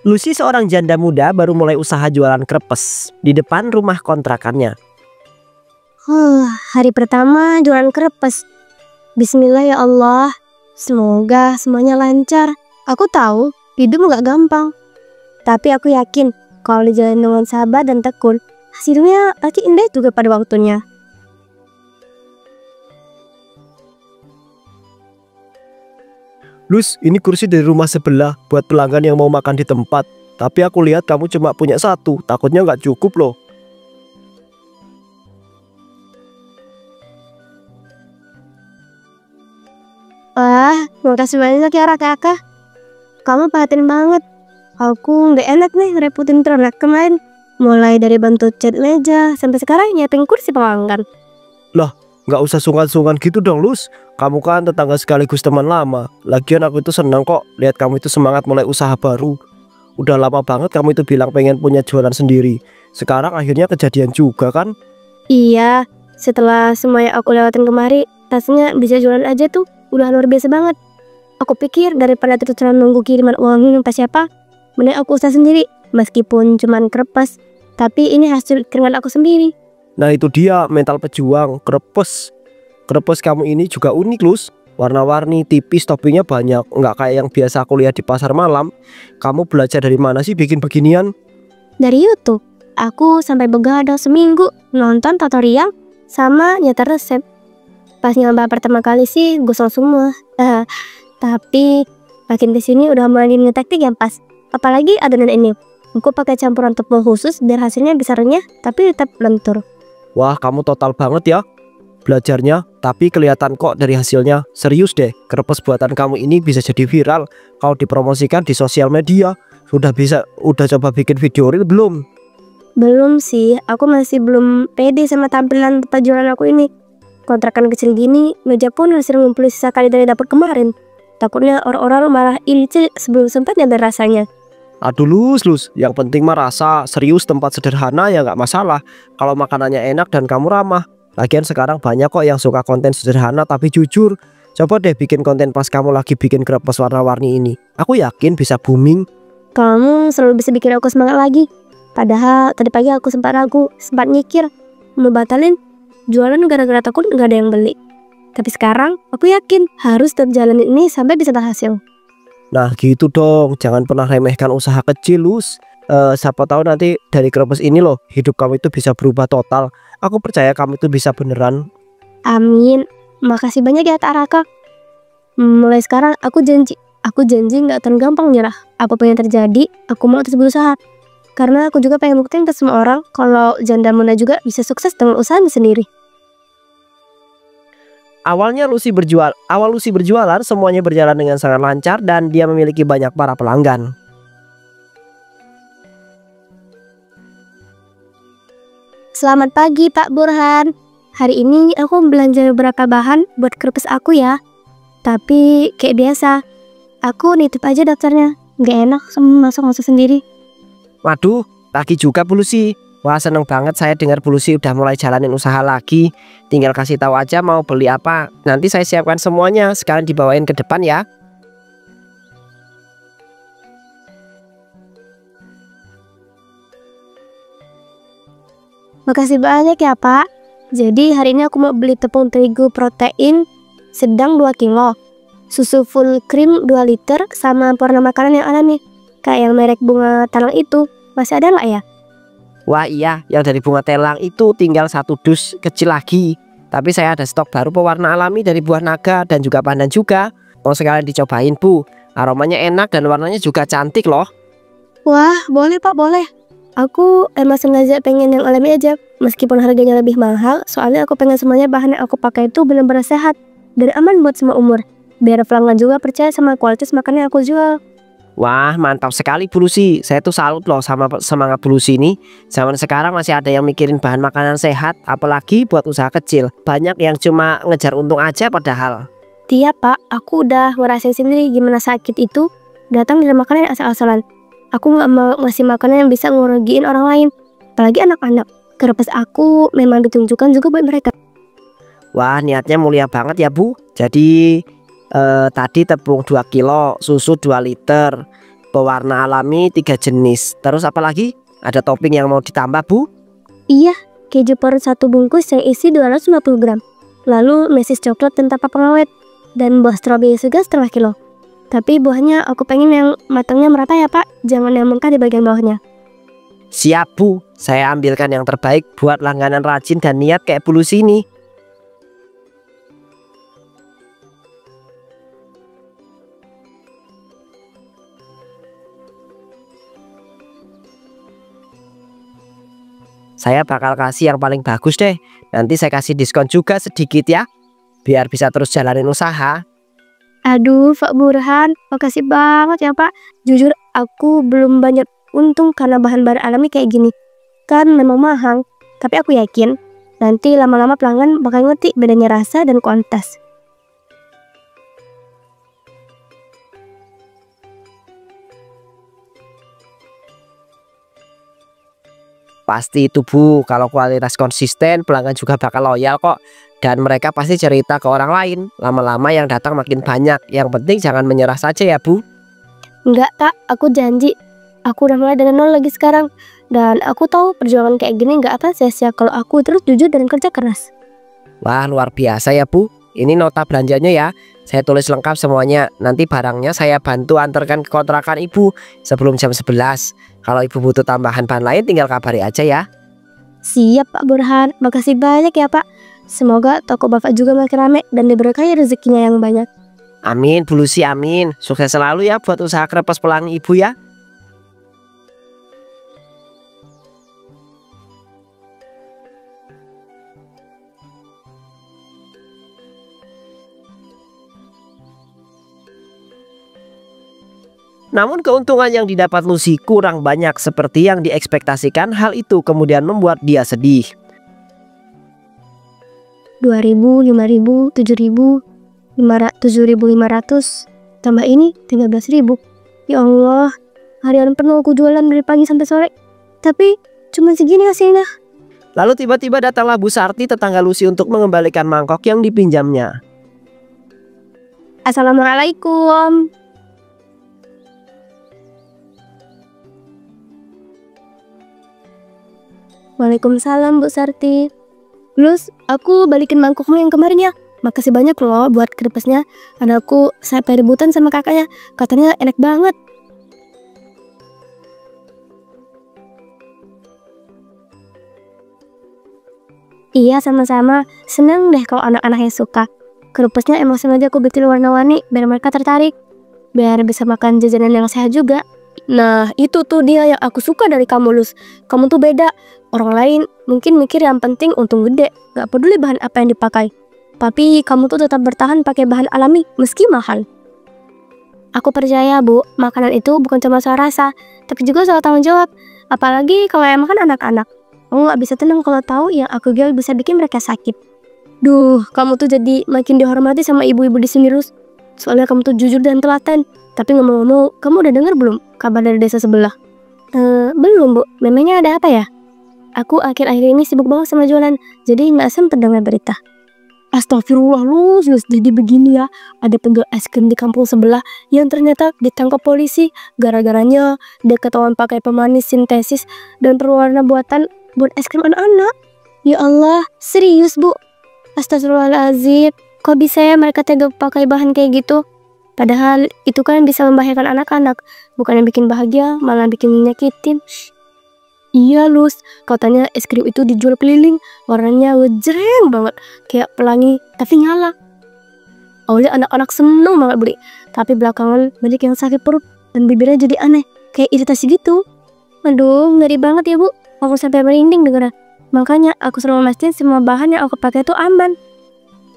Lucy seorang janda muda baru mulai usaha jualan krepes di depan rumah kontrakannya. Hari pertama jualan krepes. Bismillah ya Allah. Semoga semuanya lancar. Aku tahu hidup gak gampang. Tapi aku yakin kalau dijalani dengan sabar dan tekun, hasilnya pasti indah juga pada waktunya. Lus, ini kursi dari rumah sebelah buat pelanggan yang mau makan di tempat. Tapi aku lihat kamu cuma punya satu, takutnya nggak cukup loh. Wah, makasih banyak ya Kakak. Kamu perhatiin banget. Aku nggak enak nih ngerepotin ternak kemarin. Mulai dari bantu cat meja sampai sekarang nyiapin kursi pelanggan. Lah, nggak usah sungkan-sungkan gitu dong Lus. Kamu kan tetangga sekaligus teman lama. Lagian aku itu senang kok lihat kamu itu semangat mulai usaha baru. Udah lama banget kamu itu bilang pengen punya jualan sendiri. Sekarang akhirnya kejadian juga kan? Iya, setelah semuanya aku lewatin kemari, rasanya bisa jualan aja tuh udah luar biasa banget. Aku pikir daripada terus-terusan nunggu kiriman uang entah siapa, mending aku usaha sendiri. Meskipun cuman kertas, tapi ini hasil keringat aku sendiri. Nah itu dia mental pejuang, krepes. Krepes kamu ini juga unik Lus. Warna-warni, tipis, toppingnya banyak. Nggak kayak yang biasa aku lihat di pasar malam. Kamu belajar dari mana sih bikin beginian? Dari YouTube. Aku sampai begadang seminggu nonton tutorial sama nyetar resep. Pas nyoba pertama kali sih gosong semua. Tapi makin kesini udah mulai taktik yang pas. Apalagi adonan ini. Aku pakai campuran tepung khusus biar hasilnya bisa renyah tapi tetap lentur. Wah, kamu total banget ya belajarnya, tapi kelihatan kok dari hasilnya. Serius deh, krepes buatan kamu ini bisa jadi viral kalau dipromosikan di sosial media. Udah coba bikin video reel belum? Belum sih, aku masih belum pede sama tampilan tempat jualan aku ini. Kontrakan kecil gini, meja pun hasil ngumpul sisa kali dari dapur kemarin. Takutnya orang-orang malah iri sebelum sempat nyadar rasanya. Aduh Lus, yang penting mah rasa. Serius, tempat sederhana ya nggak masalah kalau makanannya enak dan kamu ramah. Lagian sekarang banyak kok yang suka konten sederhana tapi jujur. Coba deh bikin konten pas kamu lagi bikin krepes warna-warni ini. Aku yakin bisa booming. Kamu selalu bisa bikin aku semangat lagi. Padahal tadi pagi aku sempat ragu, sempat mikir mau batalin jualan gara-gara takut nggak ada yang beli. Tapi sekarang aku yakin harus tetap jalanin ini sampai bisa berhasil. Nah gitu dong, jangan pernah remehkan usaha kecil Lus. Siapa tahu nanti dari krepes ini loh hidup kamu itu bisa berubah total. Aku percaya kamu itu bisa beneran. Amin. Makasih banyak ya Kak Raka. Mulai sekarang aku janji nggak akan gampang nyerah. Apapun yang terjadi, aku mau terus berusaha. Karena aku juga pengen buktiin ke semua orang kalau janda muda juga bisa sukses dengan usahanya sendiri. Awal Lucy berjualan semuanya berjalan dengan sangat lancar dan dia memiliki banyak para pelanggan. Selamat pagi Pak Burhan. Hari ini aku belanja beberapa bahan buat krepes aku ya. Tapi kayak biasa, aku nitip aja daftarnya. Gak enak sama masuk sendiri. Waduh, pagi juga Bu Lucy. Wah seneng banget saya dengar Bu Lucy udah mulai jalanin usaha lagi. Tinggal kasih tahu aja mau beli apa. Nanti saya siapkan semuanya, sekalian dibawain ke depan ya. Makasih banyak ya Pak. Jadi hari ini aku mau beli tepung terigu protein sedang 2 kilo, susu full cream 2 liter, sama pewarna makanan yang ada nih, kayak yang merek bunga telang itu. Masih ada nggak ya? Wah iya, yang dari bunga telang itu tinggal 1 dus kecil lagi. Tapi saya ada stok baru pewarna alami dari buah naga dan juga pandan juga. Mau sekalian dicobain Bu. Aromanya enak dan warnanya juga cantik loh. Wah boleh Pak, boleh. Aku emang sengaja pengen yang alami aja, meskipun harganya lebih mahal. Soalnya aku pengen semuanya bahan yang aku pakai itu benar-benar sehat dan aman buat semua umur. Biar pelanggan juga percaya sama kualitas makanan yang aku jual. Wah mantap sekali Bu Lucy. Saya tuh salut loh sama semangat Bu Lucy ini. Zaman sekarang masih ada yang mikirin bahan makanan sehat, apalagi buat usaha kecil. Banyak yang cuma ngejar untung aja padahal. Iya Pak, aku udah ngerasain sendiri gimana sakit itu datang dari makanan yang asal-asalan. Aku gak mau ngasih makanan yang bisa ngerugiin orang lain, apalagi anak-anak. Krepes aku memang ditunjukkan juga buat mereka. Wah niatnya mulia banget ya Bu. Jadi tadi tepung 2 kilo, susu 2 liter, pewarna alami 3 jenis. Terus apa lagi? Ada topping yang mau ditambah, Bu? Iya, keju parut 1 bungkus yang isi 250 gram. Lalu mesis coklat dan tanpa pengawet. Dan buah stroberi juga setengah kilo. Tapi buahnya aku pengen yang matangnya merata ya Pak. Jangan yang mengkah di bagian bawahnya. Siap, Bu. Saya ambilkan yang terbaik buat langganan rajin dan niat kayak Bu Lucy ini. Saya bakal kasih yang paling bagus deh. Nanti saya kasih diskon juga sedikit ya, biar bisa terus jalanin usaha. Aduh Pak Burhan, makasih banget ya Pak. Jujur aku belum banyak untung karena bahan-bahan alami kayak gini. Kan memang mahal, tapi aku yakin nanti lama-lama pelanggan bakal ngerti bedanya rasa dan kualitas. Pasti itu Bu, kalau kualitas konsisten pelanggan juga bakal loyal kok. Dan mereka pasti cerita ke orang lain. Lama-lama yang datang makin banyak. Yang penting jangan menyerah saja ya Bu. Enggak Kak, aku janji. Aku udah mulai dari nol lagi sekarang. Dan aku tahu perjuangan kayak gini nggak apa sia-sia kalau aku terus jujur dan kerja keras. Wah, luar biasa ya Bu. Ini nota belanjanya ya. Saya tulis lengkap semuanya. Nanti barangnya saya bantu antarkan ke kontrakan Ibu sebelum jam 11. Kalau Ibu butuh tambahan bahan lain tinggal kabari aja ya. Siap Pak Burhan, makasih banyak ya Pak. Semoga toko Bapak juga makin rame dan diberkahi rezekinya yang banyak. Amin Bu Lucy, amin. Sukses selalu ya buat usaha krepes pelangi Ibu ya. Namun keuntungan yang didapat Lucy kurang banyak seperti yang diekspektasikan. Hal itu kemudian membuat dia sedih. 2.000, 5.000, 7.000, 7.500, tambah ini 13.000. Ya Allah, harian penuh aku jualan dari pagi sampai sore. Tapi cuma segini hasilnya. Lalu tiba-tiba datanglah Bu Sarti, tetangga Lucy, untuk mengembalikan mangkok yang dipinjamnya. Assalamualaikum. Waalaikumsalam Bu Sarti. Lus, aku balikin mangkokmu yang kemarin ya. Makasih banyak loh buat krepesnya. Anakku sampai rebutan sama kakaknya. Katanya enak banget. Iya sama-sama. Seneng deh kalau anak-anaknya suka. Krepesnya emang sengaja aku bikin warna-warni biar mereka tertarik. Biar bisa makan jajanan yang sehat juga. Nah itu tuh dia yang aku suka dari kamu Lus. Kamu tuh beda. Orang lain mungkin mikir yang penting untung gede, gak peduli bahan apa yang dipakai. Tapi kamu tuh tetap bertahan pakai bahan alami meski mahal. Aku percaya Bu, makanan itu bukan cuma soal rasa, tapi juga soal tanggung jawab. Apalagi kalau yang makan anak-anak. Kamu gak bisa tenang kalau tahu yang aku jual bisa bikin mereka sakit. Duh, kamu tuh jadi makin dihormati sama ibu-ibu di sini Lus. Soalnya kamu tuh jujur dan telaten. Tapi ngomong-ngomong, kamu udah dengar belum kabar dari desa sebelah? Belum Bu, memangnya ada apa ya? Aku akhir-akhir ini sibuk banget sama jualan, jadi nggak sempet dengar berita. Astagfirullah Lus, jadi begini ya. Ada penjual es krim di kampung sebelah yang ternyata ditangkap polisi. Gara-garanya dia ketahuan pakai pemanis sintesis dan perwarna buatan buat es krim anak-anak. Ya Allah, serius Bu? Astagfirullahaladzim, kok bisa ya mereka tega pakai bahan kayak gitu? Padahal itu kan bisa membahayakan anak-anak. Bukan yang bikin bahagia, malah bikin nyakitin. Iya Lus, katanya es krim itu dijual keliling. Warnanya ngejreng banget, kayak pelangi tapi nyala. Awalnya anak-anak seneng banget beli, tapi belakangan banyak yang sakit perut dan bibirnya jadi aneh, kayak iritasi gitu. Aduh, ngeri banget ya Bu. Aku sampai merinding dengarnya. Makanya aku selalu memastikan semua bahan yang aku pakai itu aman.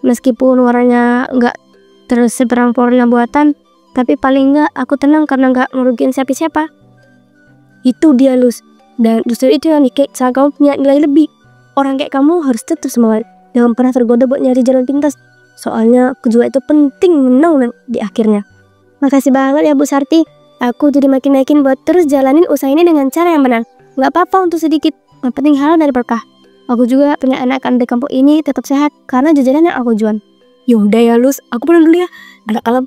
Meskipun warnanya nggak terseberang warna buatan, tapi paling nggak aku tenang karena nggak ngerugiin siapa-siapa. Itu dia Lus. Dan justru itu yang bikin kamu punya nilai lebih. Orang kayak kamu harus tetap semangat. Jangan pernah tergoda buat nyari jalan pintas. Soalnya kejuaraan itu penting menang di akhirnya. Makasih banget ya Bu Sarti. Aku jadi makin yakin buat terus jalanin usaha ini dengan cara yang benar. Gak apa-apa untuk sedikit. Yang penting halal dari berkah. Aku juga punya anak-anak di kampung ini tetap sehat karena jajanan yang aku jual. Yaudah ya Lus, aku pulang dulu ya. Anak alam.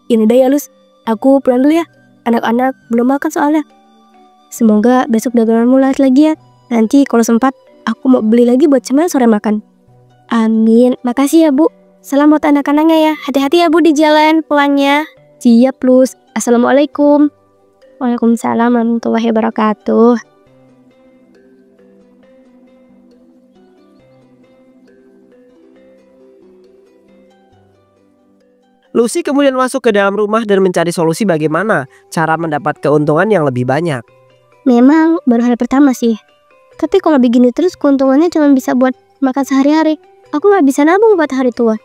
Yaudah ya Lus, aku pulang dulu ya. Anak-anak belum makan soalnya. Semoga besok daganganmu laris lagi ya. Nanti kalau sempat aku mau beli lagi buat cemil sore makan. Amin. Makasih ya Bu. Salam buat anak-anaknya ya. Hati-hati ya Bu di jalan pulangnya. Siap Lus. Assalamualaikum. Waalaikumsalam warahmatullahi wabarakatuh. Lucy kemudian masuk ke dalam rumah dan mencari solusi bagaimana cara mendapat keuntungan yang lebih banyak. Memang baru hari pertama sih. Tapi kalau begini terus keuntungannya cuma bisa buat makan sehari-hari. Aku nggak bisa nabung buat hari tua.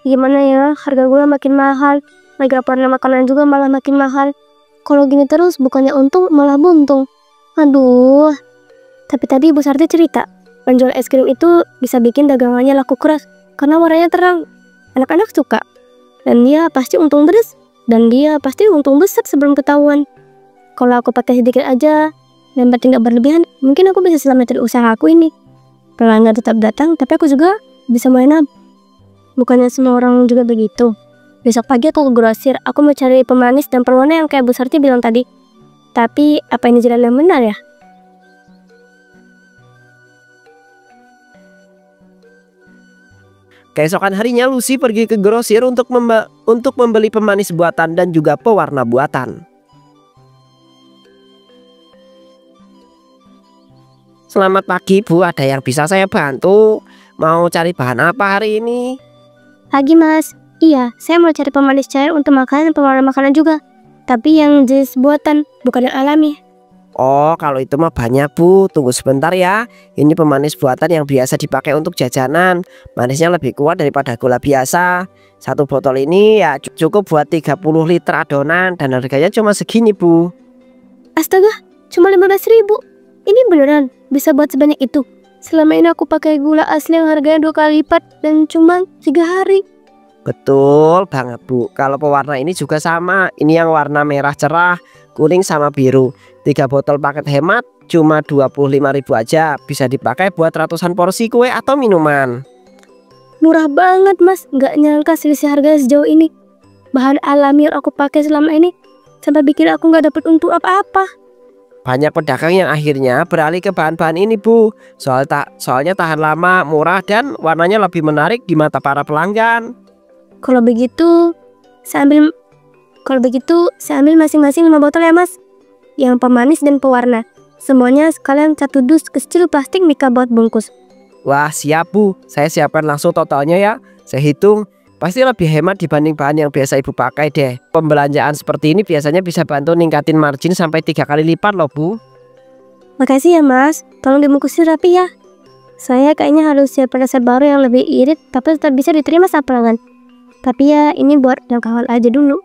Gimana ya? Harga gula makin mahal. Harga makanan juga malah makin mahal. Kalau gini terus bukannya untung malah buntung. Aduh. Tapi tadi Bu Sarti cerita, penjual es krim itu bisa bikin dagangannya laku keras karena warnanya terang. Anak-anak suka. Dan dia pasti untung terus. Dan dia pasti untung besar sebelum ketahuan. Kalau aku pakai sedikit aja dan berarti nggak berlebihan, mungkin aku bisa selamatin usaha aku ini. Pelanggan tetap datang, tapi aku juga bisa main. Bukannya semua orang juga begitu. Besok pagi aku ke grosir, aku mau cari pemanis dan perwarna yang kayak Bu Sarti bilang tadi. Tapi apa ini jalan yang benar ya? Keesokan harinya Lucy pergi ke grosir untuk membeli pemanis buatan dan juga pewarna buatan. Selamat pagi Bu, ada yang bisa saya bantu? Mau cari bahan apa hari ini? Pagi Mas, iya saya mau cari pemanis cair untuk makanan dan pewarna makanan juga. Tapi yang jenis buatan, bukan yang alami. Oh, kalau itu mah banyak Bu, tunggu sebentar ya. Ini pemanis buatan yang biasa dipakai untuk jajanan. Manisnya lebih kuat daripada gula biasa. Satu botol ini ya cukup buat 30 liter adonan dan harganya cuma segini Bu. Astaga, cuma 15.000. Ini beneran bisa buat sebanyak itu? Selama ini aku pakai gula asli yang harganya 2 kali lipat dan cuma 3 hari. Betul banget Bu. Kalau pewarna ini juga sama. Ini yang warna merah cerah, kuning sama biru. 3 botol paket hemat cuma 25.000 aja. Bisa dipakai buat ratusan porsi kue atau minuman. Murah banget Mas, nggak nyangka selisih harga sejauh ini. Bahan alami yang aku pakai selama ini sampai bikin aku nggak dapet untung apa-apa. Banyak pedagang yang akhirnya beralih ke bahan-bahan ini Bu. Soalnya tahan lama, murah dan warnanya lebih menarik di mata para pelanggan. Kalau begitu saya ambil masing-masing 5 botol ya Mas. Yang pemanis dan pewarna. Semuanya sekalian 1 dus kecil plastik Mika buat bungkus. Wah siap Bu, saya siapkan langsung totalnya ya. Saya hitung pasti lebih hemat dibanding bahan yang biasa Ibu pakai deh. Pembelanjaan seperti ini biasanya bisa bantu ningkatin margin sampai 3 kali lipat loh Bu. Makasih ya Mas, tolong dibungkusin rapi ya. Saya kayaknya harus siapkan resep baru yang lebih irit tapi tetap bisa diterima sama pelanggan. Tapi ya ini buat yang kawal aja dulu.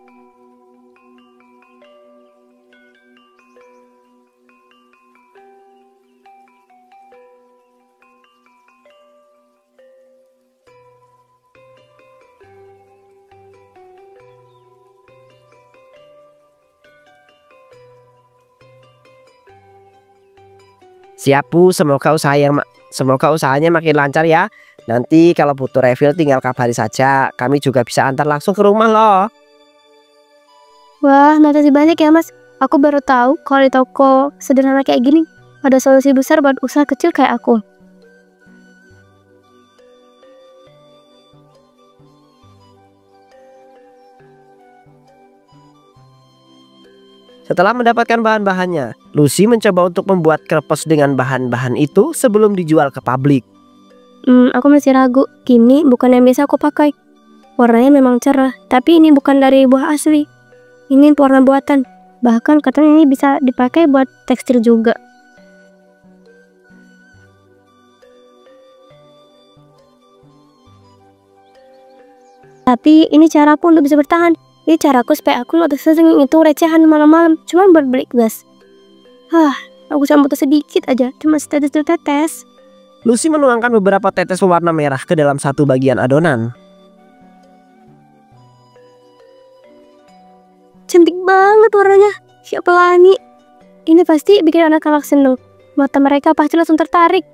Siap Bu, semoga usahanya makin lancar ya. Nanti kalau butuh refill tinggal kabari saja. Kami juga bisa antar langsung ke rumah loh. Wah, makasih banyak ya Mas. Aku baru tahu kalau di toko sederhana kayak gini ada solusi besar buat usaha kecil kayak aku. Setelah mendapatkan bahan-bahannya, Lucy mencoba untuk membuat krepes dengan bahan-bahan itu sebelum dijual ke publik. Aku masih ragu. Gini bukan yang biasa aku pakai. Warnanya memang cerah, tapi ini bukan dari buah asli. Ini pewarna buatan. Bahkan katanya ini bisa dipakai buat tekstil juga. Tapi ini caraku untuk bisa bertahan. Ini caraku supaya aku nggak sering itu recehan malam-malam. Cuma buat beli gas. Aku cuma butuh sedikit aja. Cuma setetes-tetes. Lucy menuangkan beberapa tetes pewarna merah ke dalam satu bagian adonan. Cantik banget warnanya. Siapa lagi? Ini pasti bikin anak-anak seneng. Mata mereka pasti langsung tertarik.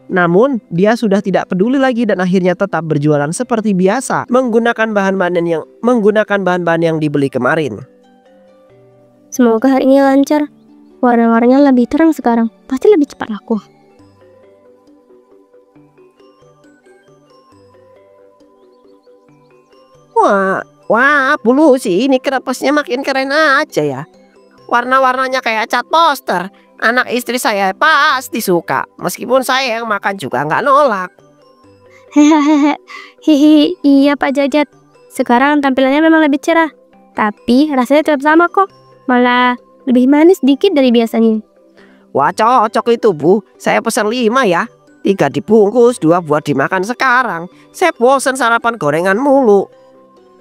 Namun dia sudah tidak peduli lagi dan akhirnya tetap berjualan seperti biasa menggunakan bahan-bahan yang dibeli kemarin. Semoga hari ini lancar. Warna-warnanya lebih terang sekarang. Pasti lebih cepat laku. Wah, Bu Lucy, ini kerapasnya makin keren aja ya. Warna-warnanya kayak cat poster. Anak istri saya pasti suka. Meskipun saya yang makan juga nggak nolak. Hehehe, hihi, iya Pak Jajat. Sekarang tampilannya memang lebih cerah. Tapi rasanya tetap sama kok. Malah lebih manis dikit dari biasanya. Wah, cocok itu Bu. Saya pesan 5 ya. 3 dibungkus, 2 buat dimakan sekarang. Saya bosan sarapan gorengan mulu.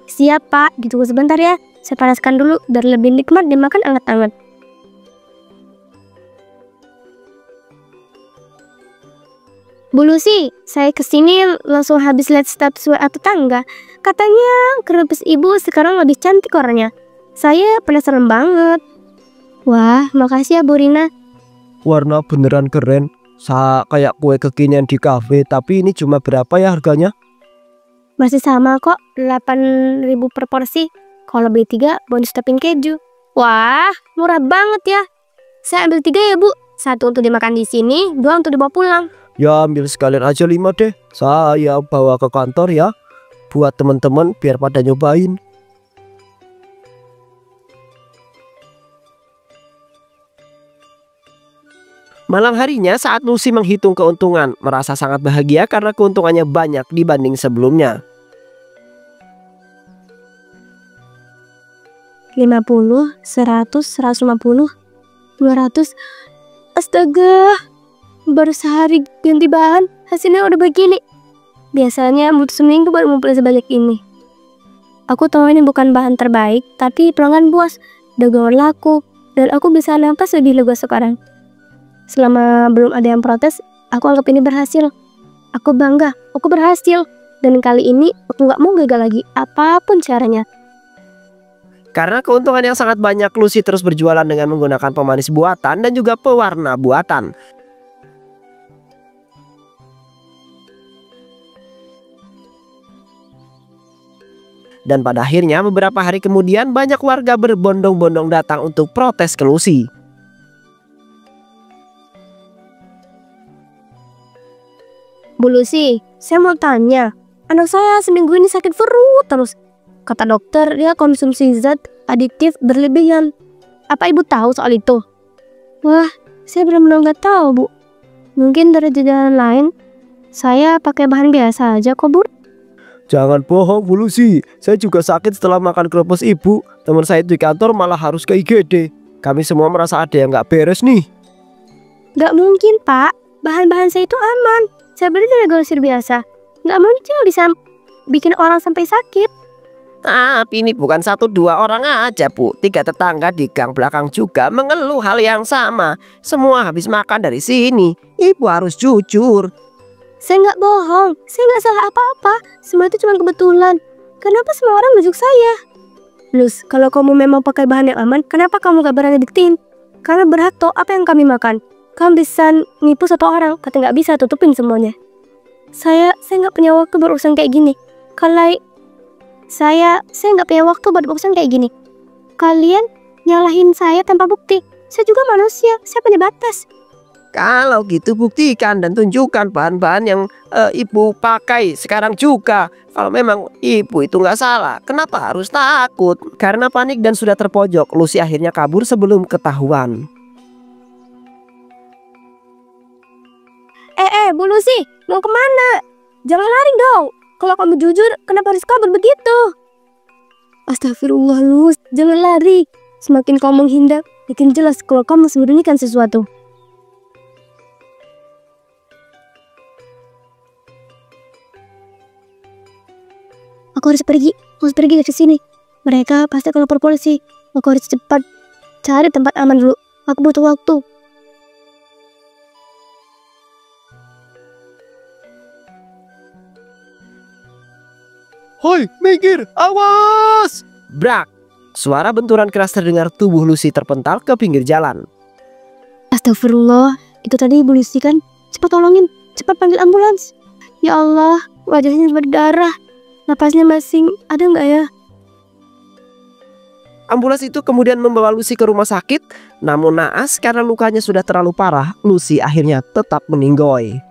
Siap Pak, ditunggu sebentar ya. Saya panaskan dulu biar lebih nikmat dimakan anget-anget. Bu Lucy, saya kesini langsung habis lihat status WA tetangga. Katanya kerupuk ibu sekarang lebih cantik warnanya. Saya penasaran banget. Wah, makasih ya Bu Rina. Warna beneran keren. Kayak kue kekinian di kafe. Tapi ini cuma berapa ya harganya? Masih sama kok, 8.000 per porsi. Kalau beli 3 bonus topping keju. Wah, murah banget ya. Saya ambil 3 ya Bu. 1 untuk dimakan di sini, 2 untuk dibawa pulang. Ya ambil sekalian aja 5 deh. Saya bawa ke kantor ya. Buat teman-teman biar pada nyobain. Malam harinya saat Lucy menghitung keuntungan, merasa sangat bahagia karena keuntungannya banyak dibanding sebelumnya. 50, 100, 150, 200. Astaga, baru sehari ganti bahan, hasilnya udah begini. Biasanya butuh seminggu baru ngumpul sebanyak ini. Aku tahu ini bukan bahan terbaik, tapi pelanggan puas, dagangan laku, dan aku bisa nafas lebih lega sekarang. Selama belum ada yang protes, aku anggap ini berhasil. Aku bangga, aku berhasil. Dan kali ini aku gak mau gagal lagi, apapun caranya. Karena keuntungan yang sangat banyak, Lucy terus berjualan dengan menggunakan pemanis buatan dan juga pewarna buatan. Dan pada akhirnya beberapa hari kemudian banyak warga berbondong-bondong datang untuk protes ke Lucy. Bu Lucy, saya mau tanya, anak saya seminggu ini sakit perut terus. Kata dokter, dia konsumsi zat adiktif berlebihan. Apa ibu tahu soal itu? Wah, saya benar-benar nggak tahu Bu. Mungkin dari jajanan lain, saya pakai bahan biasa aja kok Bu. Jangan bohong Bu Lucy, saya juga sakit setelah makan kerupuk ibu. Teman saya di kantor malah harus ke IGD. Kami semua merasa ada yang nggak beres nih. Nggak mungkin Pak, bahan-bahan saya itu aman. Saya beli dari grosir biasa. Nggak mungkin bisa bikin orang sampai sakit. Tapi ini bukan 1-2 orang aja Bu. 3 tetangga di gang belakang juga mengeluh hal yang sama. Semua habis makan dari sini. Ibu harus jujur. Saya nggak bohong, saya nggak salah apa-apa. Semua itu cuma kebetulan. Kenapa semua orang menunjuk saya? Lus, kalau kamu memang pakai bahan yang aman, kenapa kamu gak berani buktiin? Karena berhak toh apa yang kami makan. Kamu bisa nipu 1 orang, kata nggak bisa tutupin semuanya. Saya nggak punya waktu berurusan kayak gini. Kalau saya nggak punya waktu buat urusan kayak gini. Kalian nyalahin saya tanpa bukti. Saya juga manusia, saya punya batas. Kalau gitu buktikan dan tunjukkan bahan-bahan yang ibu pakai sekarang juga. Kalau memang ibu itu nggak salah, kenapa harus takut? Karena panik dan sudah terpojok, Lucy akhirnya kabur sebelum ketahuan. Bu Lucy, mau kemana? Jangan lari dong. Kalau kamu jujur, kenapa harus kabur begitu? Astagfirullah Lus, jangan lari. Semakin kamu menghindar, makin jelas kalau kamu sembunyikan sesuatu. Aku harus pergi dari sini. Mereka pasti akan lapor polisi. Aku harus cepat cari tempat aman dulu. Aku butuh waktu. Hoi, minggir, awas! Brak! Suara benturan keras terdengar, tubuh Lucy terpental ke pinggir jalan. Astagfirullah, itu tadi Bu Lucy kan? Cepat tolongin, cepat panggil ambulans. Ya Allah, wajahnya berdarah. Napasnya masing ada nggak ya? Ambulans itu kemudian membawa Lucy ke rumah sakit. Namun naas karena lukanya sudah terlalu parah, Lucy akhirnya tetap meninggoy.